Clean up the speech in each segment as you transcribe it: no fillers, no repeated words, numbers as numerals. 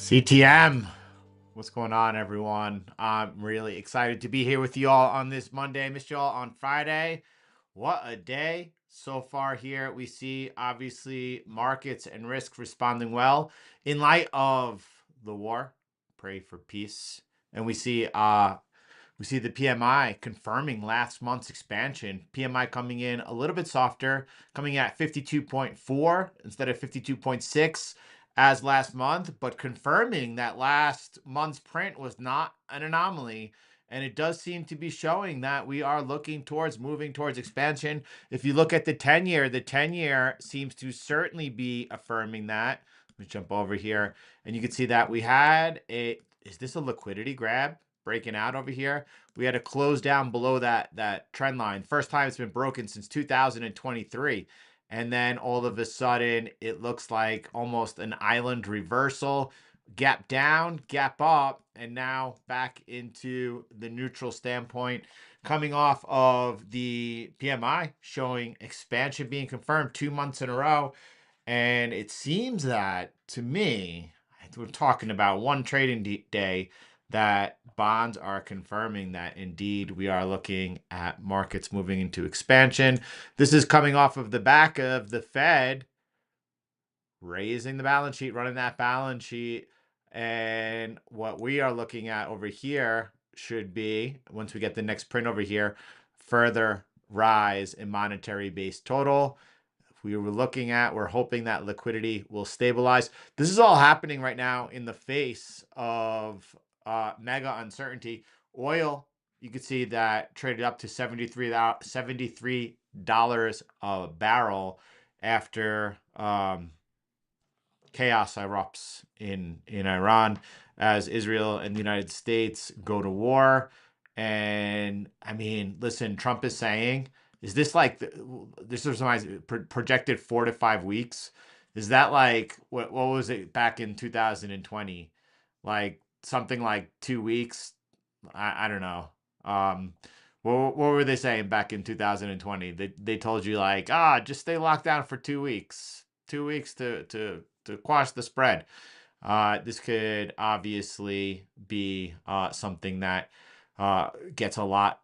CTM, what's going on, everyone? I'm really excited to be here with you all on this Monday. Missed you all on Friday. What a day so far here. We see, obviously, markets and risk responding well in light of the war. Pray for peace. And we see the PMI confirming last month's expansion. PMI coming in a little bit softer, coming at 52.4 instead of 52.6 as last month, but confirming that last month's print was not an anomaly. And it does seem to be showing that we are moving towards expansion. If you look at the 10-year, the 10-year seems to certainly be affirming that. Let me jump over here. And you can see that we had is this a liquidity grab? Breaking out over here. We had to close down below that trend line. First time it's been broken since 2023. And then all of a sudden, it looks like almost an island reversal. Gap down, gap up, and now back into the neutral standpoint. Coming off of the PMI showing expansion being confirmed 2 months in a row. And it seems that, to me, we're talking about one trading day, that bonds are confirming that indeed we are looking at markets moving into expansion. This is coming off of the back of the Fed raising the balance sheet, running that balance sheet. And what we are looking at over here should be, once we get the next print over here, further rise in monetary base total. We're hoping that liquidity will stabilize. This is all happening right now in the face of mega uncertainty. Oil, you can see that traded up to $73 a barrel after chaos erupts in Iran as Israel and the United States go to war. And I mean, listen, Trump is saying, is this like this was my projected 4 to 5 weeks? Is that like what was it back in 2020? Like something like 2 weeks? I don't know. What were they saying back in 2020? They told you like, just stay locked down for 2 weeks. 2 weeks to quash the spread. This could obviously be something that gets a lot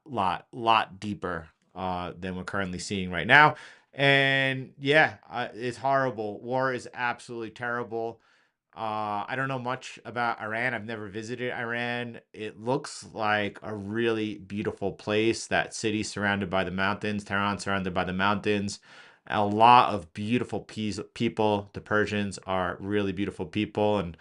deeper than we're currently seeing right now. And yeah, it's horrible. War is absolutely terrible. I don't know much about Iran. I've never visited Iran. It looks like a really beautiful place. That city surrounded by the mountains, Tehran surrounded by the mountains. A lot of beautiful people. The Persians are really beautiful people, and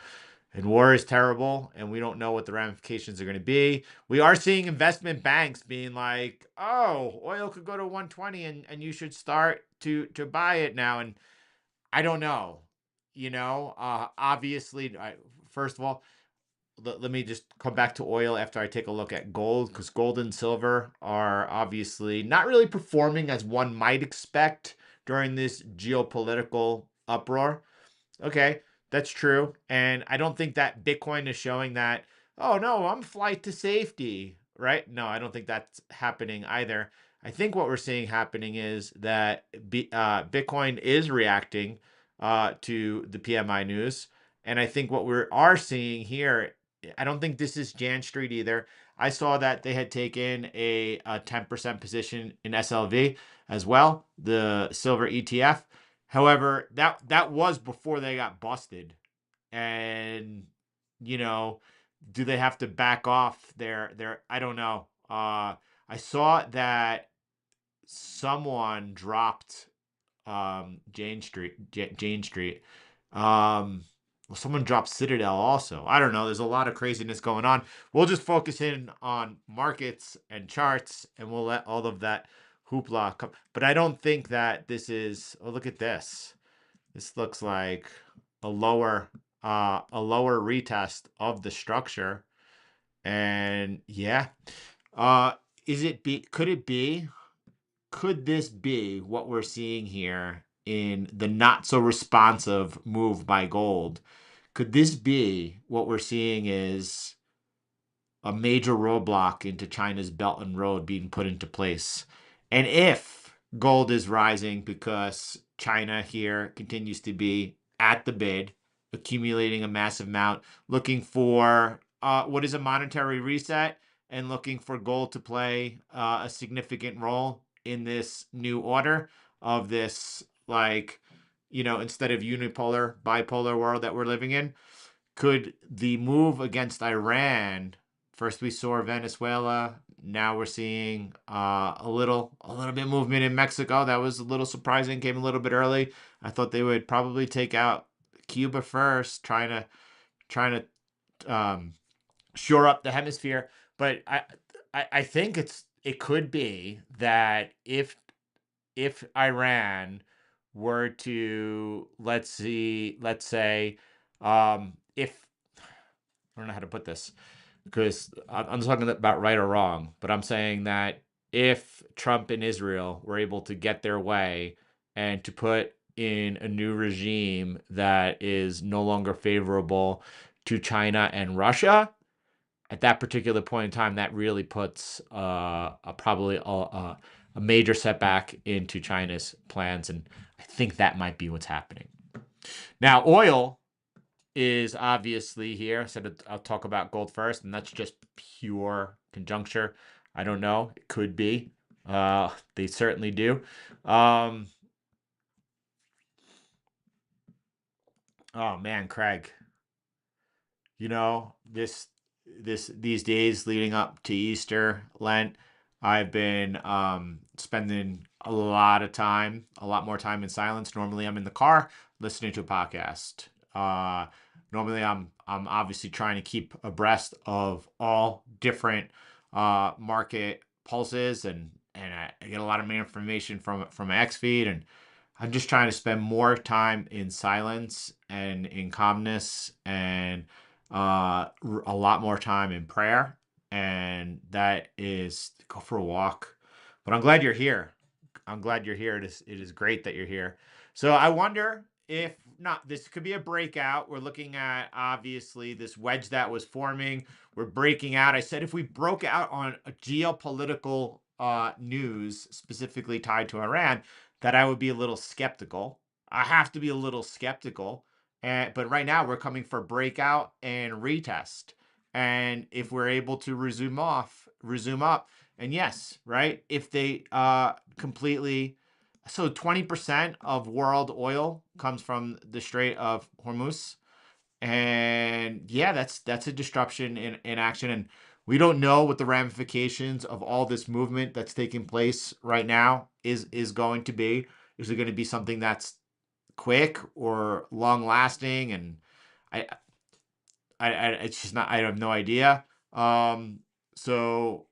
war is terrible, and we don't know what the ramifications are going to be. We are seeing investment banks being like, "Oh, oil could go to 120, and you should start to buy it now." And I don't know. Obviously, first of all, let me just come back to oil after I take a look at gold, because gold and silver are obviously not really performing as one might expect during this geopolitical uproar. Okay, that's true. And I don't think that Bitcoin is showing that, oh no, I'm flight to safety, right? No, I don't think that's happening either. I think what we're seeing happening is that Bitcoin is reacting to the PMI news. And I think what we are seeing here, I don't think this is Jan Street either. I saw that they had taken a 10% position in SLV as well, the silver ETF. However, that was before they got busted. And you know, do they have to back off their I don't know. I saw that someone dropped Jane Street. Well, someone dropped Citadel also. I don't know. There's a lot of craziness going on. We'll just focus in on markets and charts, and we'll let all of that hoopla come. But I don't think that this is. Oh, look at this. This looks like a lower retest of the structure. And yeah. Uh could it be could this be what we're seeing here in the not so responsive move by gold? Could this be what we're seeing is a major roadblock into China's Belt and Road being put into place? And if gold is rising because China here continues to be at the bid, accumulating a massive amount, looking for what is a monetary reset, and looking for gold to play a significant role in this new order of this, like, instead of unipolar, bipolar world that we're living in, could the move against Iran, first we saw Venezuela, now we're seeing a little bit movement in Mexico. That was a little surprising, came a little bit early. I thought they would probably take out Cuba first, trying to shore up the hemisphere. But I think it could be that if Iran were to, let's say, if I don't know how to put this, because I'm talking about right or wrong, but I'm saying that if Trump and Israel were able to get their way and to put in a new regime that is no longer favorable to China and Russia, at that particular point in time, that really puts probably a major setback into China's plans, and I think that might be what's happening. Now, oil is obviously here. I said I'll talk about gold first, and that's just pure conjuncture. I don't know. It could be. They certainly do. Oh man, Craig. These days leading up to Easter, Lent, I've been spending a lot more time in silence. Normally I'm in the car listening to a podcast. Normally I'm obviously trying to keep abreast of all different market pulses, and I get a lot of information from my X feed, and I'm just trying to spend more time in silence and in calmness, and a lot more time in prayer. And that is go for a walk. But I'm glad you're here. I'm glad you're here. It is great that you're here. So I wonder if not, this could be a breakout. We're looking at obviously this wedge that was forming. We're breaking out. I said if we broke out on a geopolitical news specifically tied to Iran, that I would be a little skeptical. I have to be a little skeptical. But right now we're coming for breakout and retest. And if we're able to resume up, and yes, right, if they completely, so 20% of world oil comes from the Strait of Hormuz. And yeah, that's a disruption in action. And we don't know what the ramifications of all this movement that's taking place right now is going to be. Is it going to be something that's quick or long lasting? And I, it's just not. I have no idea. So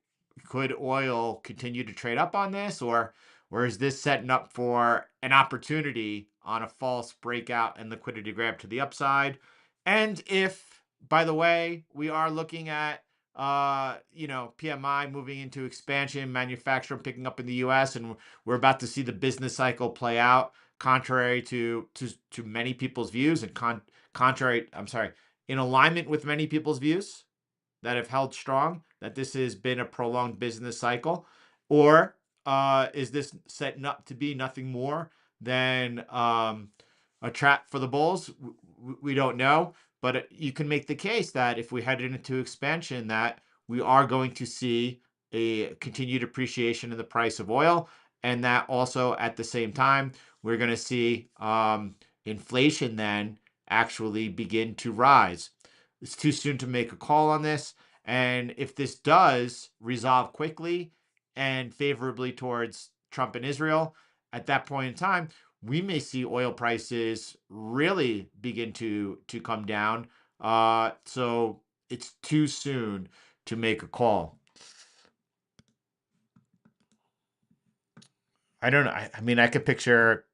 could oil continue to trade up on this, or is this setting up for an opportunity on a false breakout and liquidity grab to the upside? And if, by the way, we are looking at PMI moving into expansion, manufacturing picking up in the US, and we're about to see the business cycle play out contrary to many people's views, and contrary, I'm sorry, in alignment with many people's views that have held strong that this has been a prolonged business cycle? Or is this setting up to be nothing more than a trap for the bulls? We don't know, but you can make the case that if we head into expansion, that we are going to see a continued appreciation in the price of oil, and that also at the same time we're going to see inflation then actually begin to rise. It's too soon to make a call on this. And if this does resolve quickly and favorably towards Trump and Israel, at that point in time, we may see oil prices really begin to come down. So it's too soon to make a call. I don't know. I mean, I could picture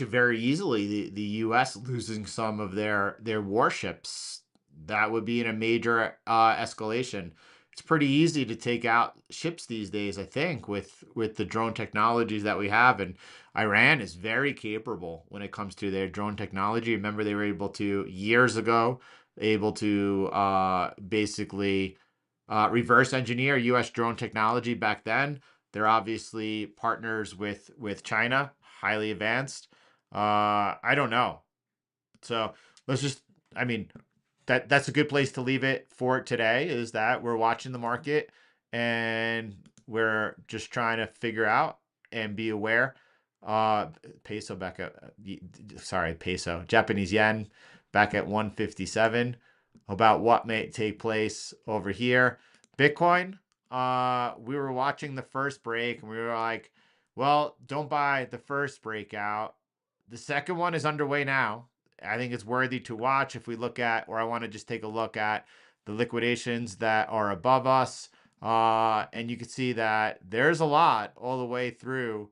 very easily the U.S. losing some of their warships. That would be in a major escalation. It's pretty easy to take out ships these days, I think, with the drone technologies that we have. And Iran is very capable when it comes to their drone technology. Remember, they were able to, years ago, able to basically reverse engineer U.S. drone technology back then. They're obviously partners with China, highly advanced. I don't know. So let's just, I mean, that's a good place to leave it for today, is that we're watching the market and we're just trying to figure out and be aware. Peso back at, peso, Japanese yen back at 157, about what may take place over here. Bitcoin, we were watching the first break and we were like, well, don't buy the first breakout. The second one is underway now. I think it's worthy to watch. If we look at, or I want to just take a look at the liquidations that are above us, and you can see that there's a lot all the way through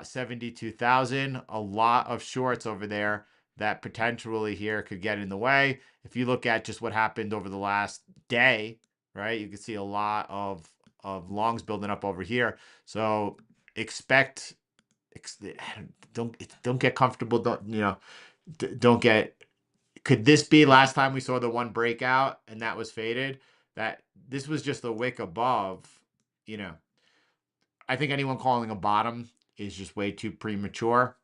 72,000, a lot of shorts over there that potentially here could get in the way. If you look at just what happened over the last day, right, you can see a lot of longs building up over here. So expect, don't get comfortable. Don't get, could this be last time we saw the one breakout and that was faded? That this was just a wick above, you know. I think anyone calling a bottom is just way too premature.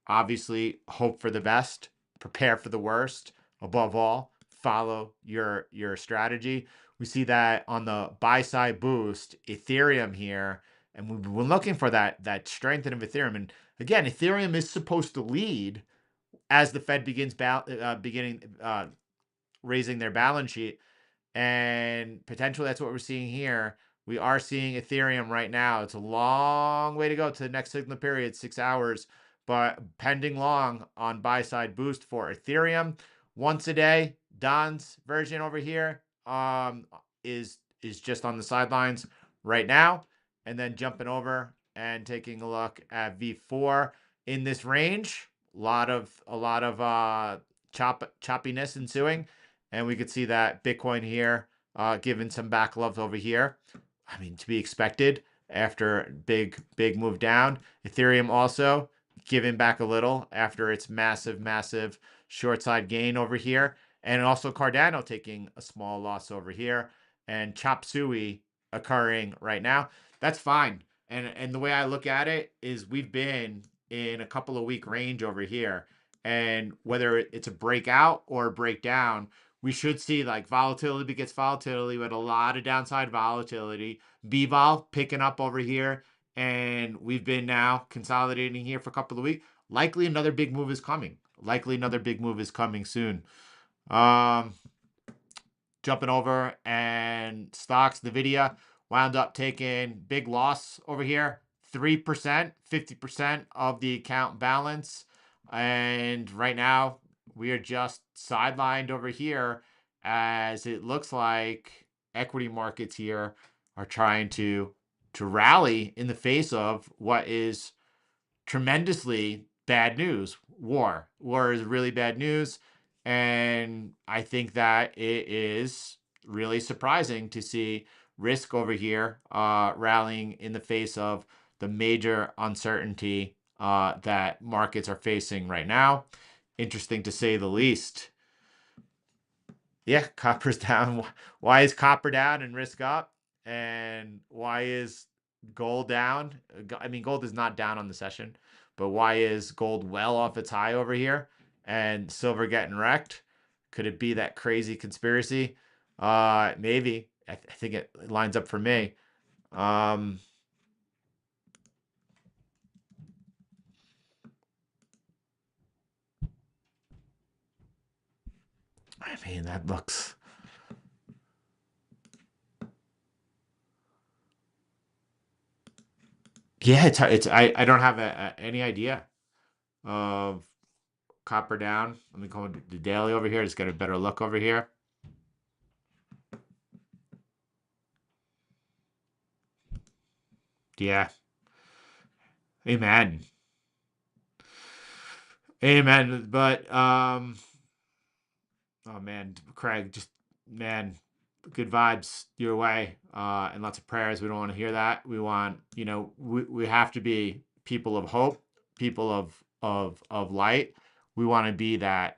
Obviously hope for the best, prepare for the worst. Above all, follow your strategy. We see that on the buy side boost, Ethereum here, and we've been looking for that strengthening of Ethereum. And again, Ethereum is supposed to lead as the Fed begins raising their balance sheet. And potentially that's what we're seeing here. We are seeing Ethereum right now. It's a long way to go to the next signal period, 6 hours, but pending long on buy side boost for Ethereum. Once a day, Don's version over here is just on the sidelines right now, and then jumping over and taking a look at V4 in this range. A lot of choppiness ensuing. And we could see that Bitcoin here, given some back love over here. I mean, to be expected after big move down. Ethereum also giving back a little after its massive short side gain over here. And also Cardano taking a small loss over here. And chop suey occurring right now. That's fine. And the way I look at it is we've been in a couple of week range over here, and whether it's a breakout or a breakdown, we should see like volatility begets volatility with a lot of downside volatility. BVOL picking up over here, and we've been now consolidating here for a couple of weeks. Likely another big move is coming. Likely another big move is coming soon. Jumping over, and stocks, Nvidia wound up taking big loss over here, 3%, 50% of the account balance. And right now we are just sidelined over here, as it looks like equity markets here are trying to rally in the face of what is tremendously bad news. War is really bad news. And I think that it is really surprising to see risk over here rallying in the face of the major uncertainty that markets are facing right now. Interesting to say the least. Yeah, copper's down. Why is copper down and risk up? And why is gold down? I mean, gold is not down on the session, but why is gold well off its high over here and silver getting wrecked? Could it be that crazy conspiracy? Maybe. I think it lines up for me. I mean, that looks. Yeah, I don't have any idea of copper down. Let me go into the daily over here. Just get a better look over here. Yeah. Amen. Amen. But oh man, Craig, just man, good vibes your way. And lots of prayers. We don't want to hear that. We want, we have to be people of hope, people of light. We want to be that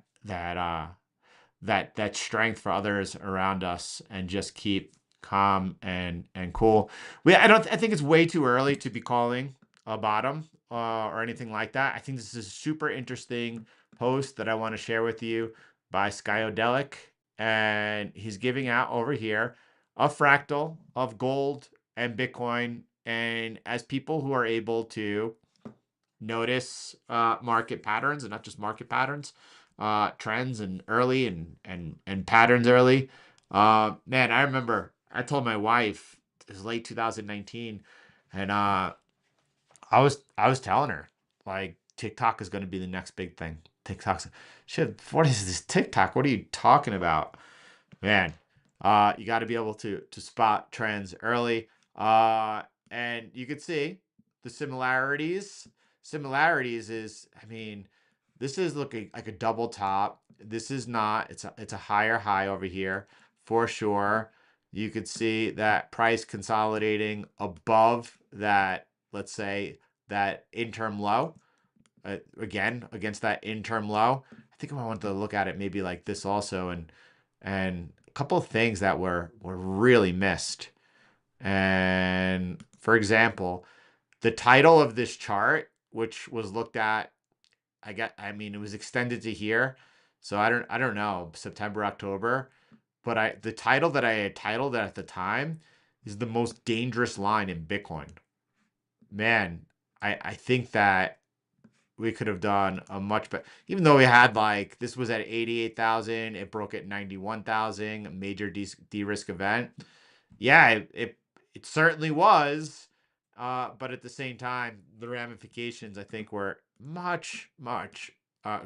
strength for others around us, and just keep calm and cool. I think it's way too early to be calling a bottom or anything like that. I think this is a super interesting post that I want to share with you by Skyodelic, and he's giving out over here a fractal of gold and Bitcoin. And as people who are able to notice market patterns, and not just market patterns, trends and early and patterns early. Man, I remember I told my wife it was late 2019, and I was telling her like TikTok is going to be the next big thing. TikTok's shit. What is this TikTok? What are you talking about, man? You got to be able to spot trends early. And you can see the similarities. Similarities is, I mean, this is looking like a double top. This is not. It's a higher high over here for sure. You could see that price consolidating above that, let's say, that interim low. Again, against that interim low. I think I want to look at it maybe like this also, and a couple of things that were really missed. And for example, the title of this chart, which was looked at, I mean, it was extended to here. So I don't know, September, October, but the title that I had titled at the time is the most dangerous line in Bitcoin. Man, I think that we could have done a much better, even though we had like, this was at 88,000, it broke at 91,000, a major de-risk event. Yeah, it certainly was. But at the same time, the ramifications, I think, were much, much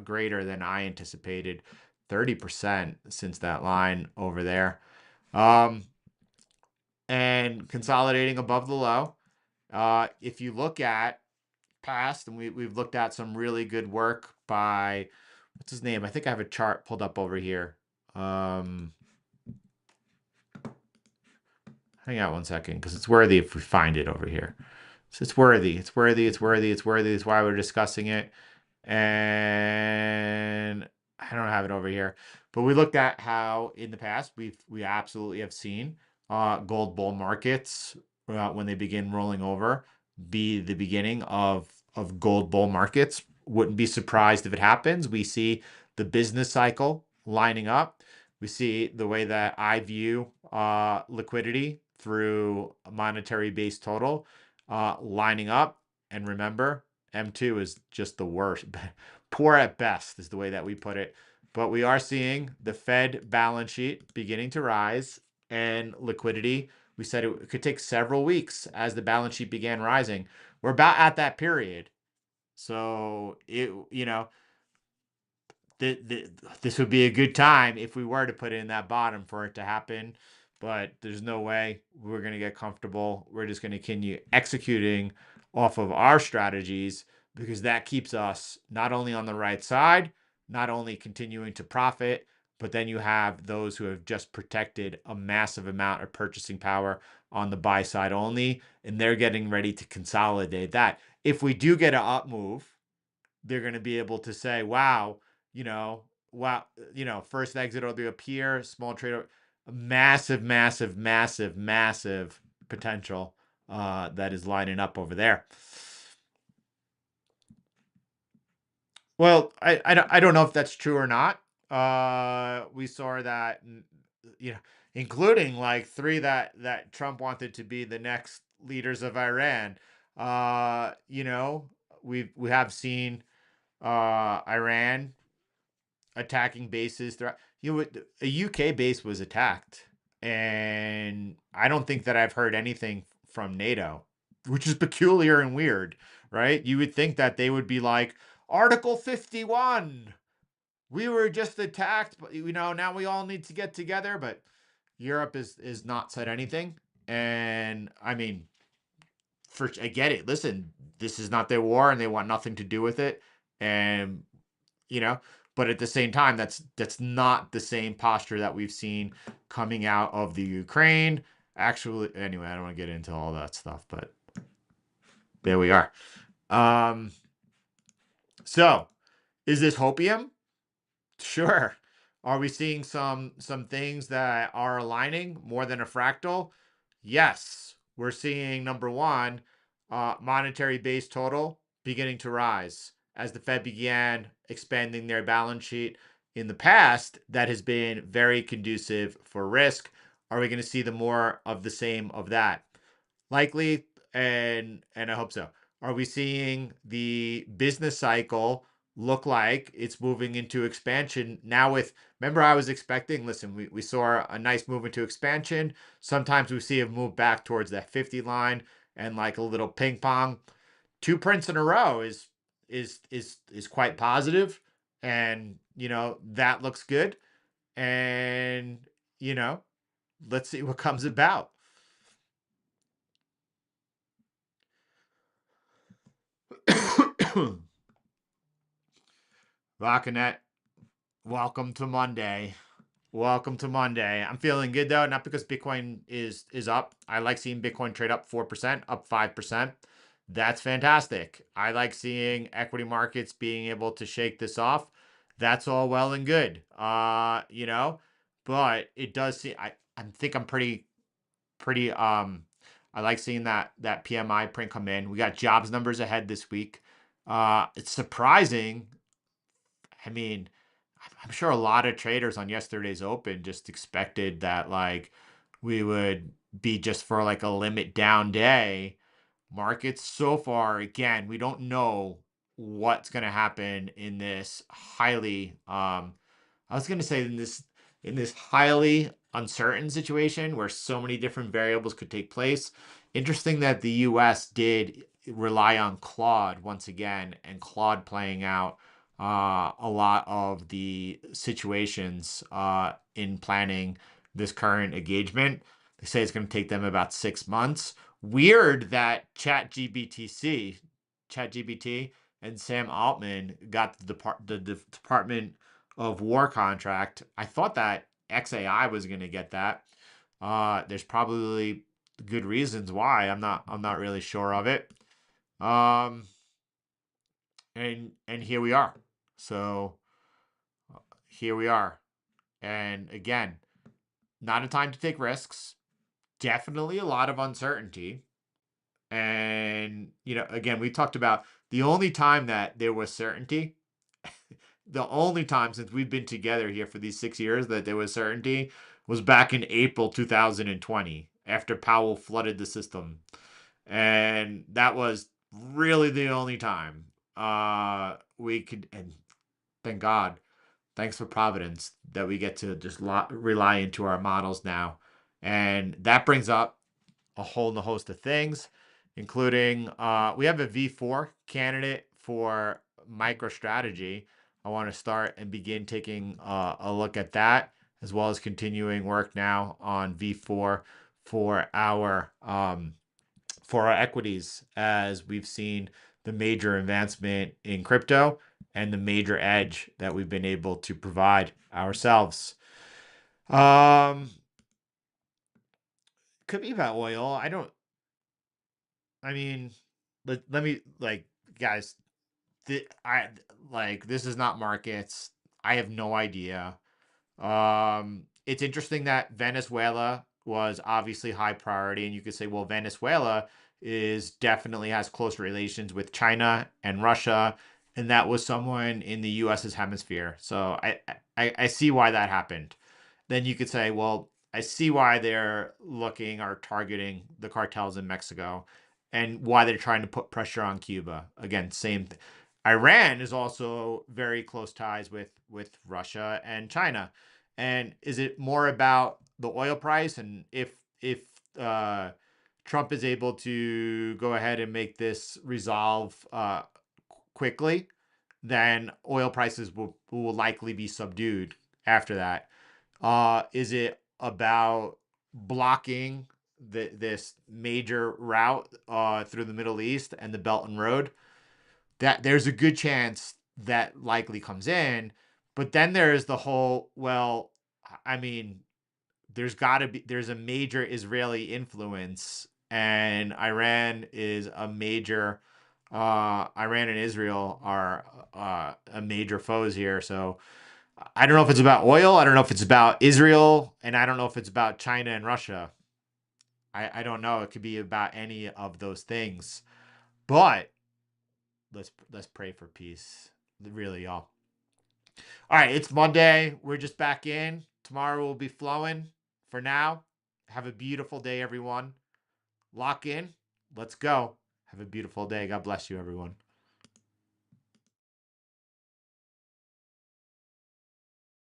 greater than I anticipated. 30% since that line over there. Um, and consolidating above the low. If you look at past, and we've looked at some really good work by, what's his name? I think I have a chart pulled up over here. Hang out one second, because it's worthy if we find it over here. So it's worthy. It's worthy. It's worthy. It's worthy. That's why we're discussing it. And I don't have it over here, but we looked at how in the past we absolutely have seen gold bull markets when they begin rolling over. be the beginning of gold bull markets. Wouldn't be surprised if it happens. We see the business cycle lining up. We see the way that I view liquidity through a monetary base total lining up. And remember, M2 is just the worst. Poor at best is the way that we put it. But we are seeing the Fed balance sheet beginning to rise and liquidity. We said it could take several weeks as the balance sheet began rising. We're about at that period. So this would be a good time if we were to put it in that bottom for it to happen. But there's no way we're going to get comfortable. We're just going to continue executing off of our strategies because that keeps us not only on the right side, not only continuing to profit, but then you have those who have just protected a massive amount of purchasing power on the buy side only, and they're getting ready to consolidate that. If we do get an up move, they're going to be able to say, wow, you know, wow, first exit will be up here, small trade, massive, massive, massive, massive potential that is lining up over there. Well, I don't know if that's true or not. We saw that, including like three that Trump wanted to be the next leaders of Iran. We have seen Iran attacking bases throughout. A UK base was attacked, and I don't think that I've heard anything from NATO, which is peculiar and weird, right? You would think that they would be like Article 51. We were just attacked, but now we all need to get together. But Europe is not said anything, and I mean, I get it. Listen, this is not their war, and they want nothing to do with it, and you know but at the same time, that's not the same posture that we've seen coming out of the Ukraine. Actually, anyway, I don't want to get into all that stuff, but there we are. So is this hopium? Sure. Are we seeing some things that are aligning more than a fractal? Yes. We're seeing number one, monetary base total beginning to rise as the Fed began expanding their balance sheet. In the past, that has been very conducive for risk. Are we going to see the more of the same of that? Likely, and I hope so. Are we seeing the business cycle look like it's moving into expansion now? Remember, I was expecting, listen, we saw a nice move into expansion. Sometimes we see a move back towards that 50 line and like a little ping pong. Two prints in a row is quite positive, and that looks good. And let's see what comes about. Rockinet, welcome to Monday. Welcome to Monday. I'm feeling good though, not because Bitcoin is up. I like seeing Bitcoin trade up 4%, up 5%. That's fantastic. I like seeing equity markets being able to shake this off. That's all well and good. But it does seem I think I'm pretty I like seeing that PMI print come in. We got jobs numbers ahead this week. It's surprising. I mean, I'm sure a lot of traders on yesterday's open just expected that like we would be just for like a limit down day. Markets so far, again, we don't know what's going to happen in this highly I was going to say in this highly uncertain situation where so many different variables could take place. Interesting that the US did rely on Claude once again, and Claude playing out a lot of the situations in planning this current engagement. They say it's going to take them about 6 months. Weird that ChatGPT and Sam Altman got the Department of War contract. I thought that XAI was going to get that. There's probably good reasons why. I'm not really sure of it. And here we are. So here we are. And again, not a time to take risks. Definitely a lot of uncertainty. And, again, we talked about the only time that there was certainty, the only time since we've been together here for these 6 years that there was certainty was back in April 2020 after Powell flooded the system. And that was really the only time we could, and thank God, thanks for Providence that we get to just rely into our models now. And that brings up a whole host of things, including we have a V4 candidate for MicroStrategy. I want to start and begin taking a look at that, as well as continuing work now on V4 for our equities, as we've seen the major advancement in crypto and the major edge that we've been able to provide ourselves. Could be about oil. I mean, let me, guys, this is not markets. I have no idea. It's interesting that Venezuela was obviously high priority, and you could say, well, Venezuela is definitely has close relations with China and Russia, and that was someone in the U.S.'s hemisphere. So I see why that happened. Then you could say, well, I see why they're looking or targeting the cartels in Mexico, and why they're trying to put pressure on Cuba. Again, same thing. Iran is also very close ties with Russia and China. And is it more about the oil price? And if Trump is able to go ahead and make this resolve quickly, then oil prices will likely be subdued after that. Is it about blocking this major route through the Middle East and the Belt and Road? That there's a good chance that likely comes in. But then there's the whole, well, I mean, there's a major Israeli influence, and Iran and Israel are a major foes here. So I don't know if it's about oil, I don't know if it's about Israel, and I don't know if it's about China and Russia. I don't know. It could be about any of those things. But let's pray for peace. Really, y'all. All right, it's Monday. We're just back in. Tomorrow will be flowing. For now, have a beautiful day, everyone. Lock in. Let's go. Have a beautiful day. God bless you, everyone.